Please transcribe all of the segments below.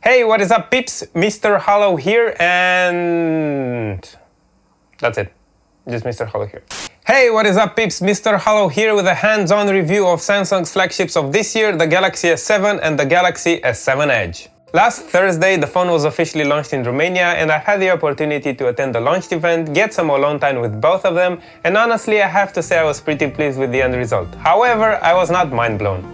Hey, what is up peeps? Mr. Hollow here and... that's it. Just Mr. Hollow here. Hey, what is up peeps? Mr. Hollow here with a hands-on review of Samsung's flagships of this year, the Galaxy S7 and the Galaxy S7 Edge. Last Thursday, the phone was officially launched in Romania and I had the opportunity to attend the launch event, get some alone time with both of them, and honestly I have to say I was pretty pleased with the end result. However, I was not mind blown.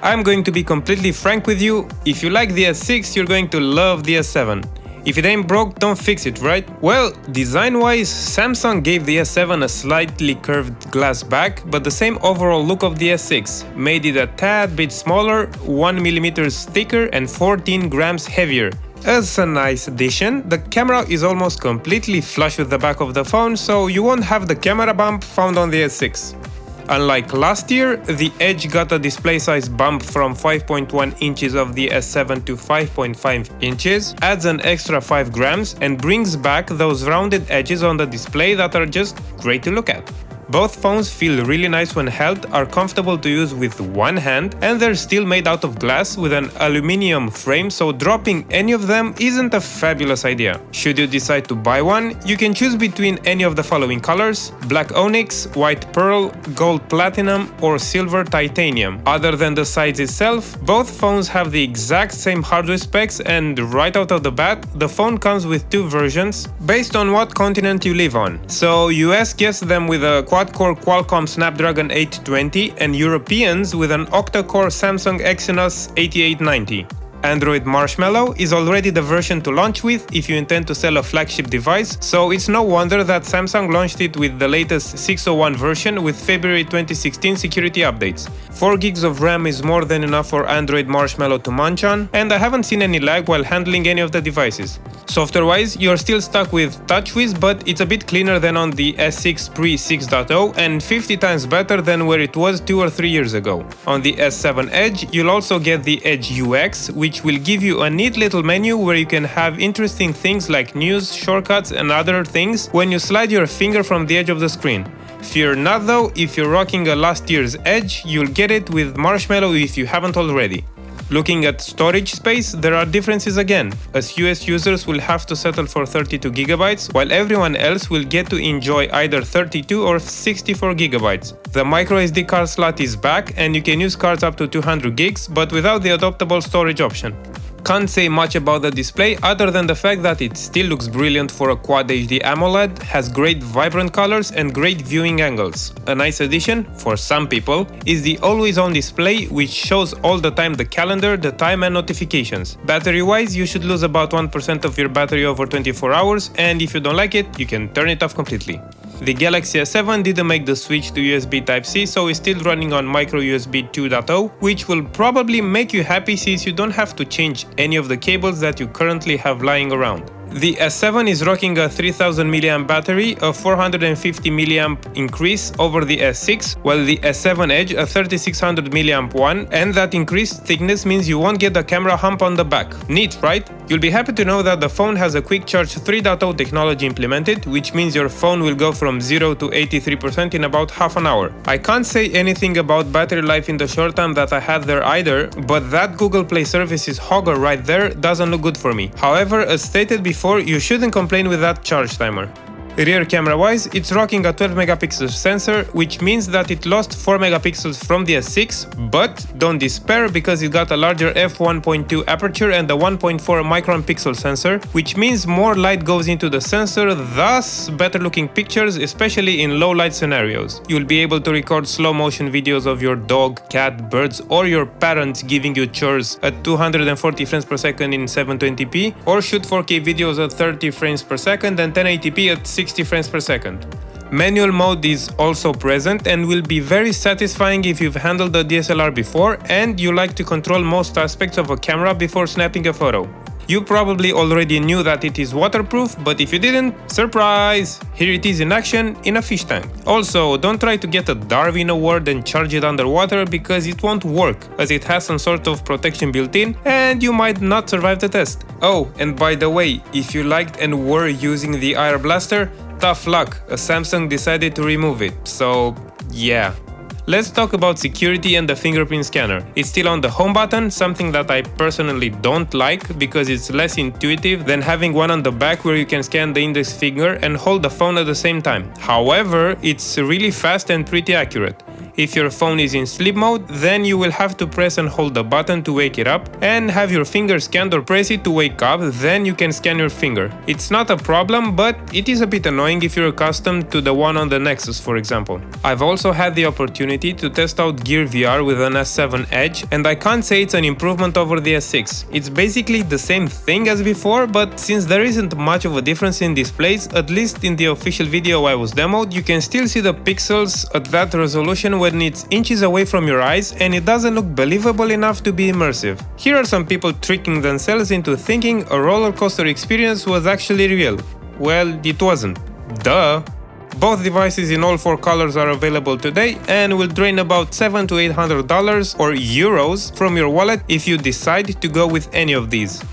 I'm going to be completely frank with you, if you like the S6, you're going to love the S7. If it ain't broke, don't fix it, right? Well, design-wise, Samsung gave the S7 a slightly curved glass back, but the same overall look of the S6, made it a tad bit smaller, 1mm thicker and 14 grams heavier. As a nice addition, the camera is almost completely flush with the back of the phone, so you won't have the camera bump found on the S6. Unlike last year, the Edge got a display size bump from 5.1 inches of the S7 to 5.5 inches, adds an extra 5 grams and brings back those rounded edges on the display that are just great to look at. Both phones feel really nice when held, are comfortable to use with one hand, and they're still made out of glass with an aluminium frame, so dropping any of them isn't a fabulous idea. Should you decide to buy one, you can choose between any of the following colors: black onyx, white pearl, gold platinum, or silver titanium. Other than the size itself, both phones have the exact same hardware specs, and right out of the bat, the phone comes with two versions based on what continent you live on. So US gets them with a quad-core Qualcomm Snapdragon 820 and Europeans with an octa-core Samsung Exynos 8890. Android Marshmallow is already the version to launch with if you intend to sell a flagship device, so it's no wonder that Samsung launched it with the latest 601 version with February 2016 security updates. 4 gigs of RAM is more than enough for Android Marshmallow to munch on, and I haven't seen any lag while handling any of the devices. Software-wise, you're still stuck with TouchWiz, but it's a bit cleaner than on the S6 pre 6.0 and 50 times better than where it was 2 or 3 years ago. On the S7 Edge, you'll also get the Edge UX, which will give you a neat little menu where you can have interesting things like news, shortcuts and other things when you slide your finger from the edge of the screen. Fear not though, if you're rocking a last year's Edge, you'll get it with Marshmallow if you haven't already. Looking at storage space, there are differences again, as US users will have to settle for 32GB, while everyone else will get to enjoy either 32 or 64GB. The microSD card slot is back and you can use cards up to 200GB, but without the adoptable storage option. Can't say much about the display other than the fact that it still looks brilliant for a Quad HD AMOLED, has great vibrant colors and great viewing angles. A nice addition, for some people, is the always-on display, which shows all the time the calendar, the time and notifications. Battery-wise, you should lose about 1% of your battery over 24 hours, and if you don't like it, you can turn it off completely. The Galaxy S7 didn't make the switch to USB Type-C, so is still running on micro USB 2.0, which will probably make you happy since you don't have to change any of the cables that you currently have lying around. The S7 is rocking a 3000 mAh battery, a 450 mAh increase over the S6, while the S7 Edge a 3600 mAh one, and that increased thickness means you won't get the camera hump on the back. Neat, right? You'll be happy to know that the phone has a quick charge 3.0 technology implemented, which means your phone will go from 0 to 83% in about half an hour. I can't say anything about battery life in the short time that I had there either, but that Google Play Services hogger right there doesn't look good for me. However, as stated before, you shouldn't complain with that charge timer. Rear camera wise, it's rocking a 12 megapixel sensor, which means that it lost 4 megapixels from the S6, but don't despair because it got a larger f1.2 aperture and a 1.4 micron pixel sensor, which means more light goes into the sensor, thus better looking pictures, especially in low light scenarios. You'll be able to record slow motion videos of your dog, cat, birds or your parents giving you chores at 240 frames per second in 720p, or shoot 4K videos at 30 frames per second and 1080p at 60 frames per second. Manual mode is also present and will be very satisfying if you've handled the DSLR before and you like to control most aspects of a camera before snapping a photo. You probably already knew that it is waterproof, but if you didn't, surprise! Here it is in action in a fish tank. Also, don't try to get a Darwin Award and charge it underwater because it won't work, as it has some sort of protection built in and you might not survive the test. Oh, and by the way, if you liked and were using the IR Blaster, tough luck, as Samsung decided to remove it, so yeah. Let's talk about security and the fingerprint scanner. It's still on the home button, something that I personally don't like because it's less intuitive than having one on the back where you can scan the index finger and hold the phone at the same time. However, it's really fast and pretty accurate. If your phone is in sleep mode, then you will have to press and hold the button to wake it up and have your finger scanned, or press it to wake up, then you can scan your finger. It's not a problem, but it is a bit annoying if you're accustomed to the one on the Nexus, for example. I've also had the opportunity to test out Gear VR with an S7 Edge, and I can't say it's an improvement over the S6. It's basically the same thing as before, but since there isn't much of a difference in displays, at least in the official video I was demoed, you can still see the pixels at that resolution when it's inches away from your eyes, and it doesn't look believable enough to be immersive. Here are some people tricking themselves into thinking a roller coaster experience was actually real. Well, it wasn't. Duh! Both devices in all 4 colors are available today and will drain about $700 to $800 or euros from your wallet if you decide to go with any of these.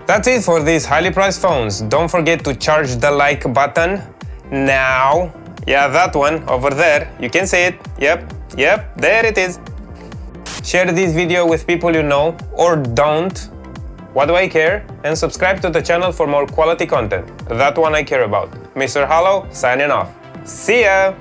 That's it for these highly priced phones. Don't forget to charge the like button now. Yeah, that one over there. You can see it. Yep, there it is. Share this video with people you know or don't. What do I care? And subscribe to the channel for more quality content. That one I care about. Mr. Hollow, signing off. See ya!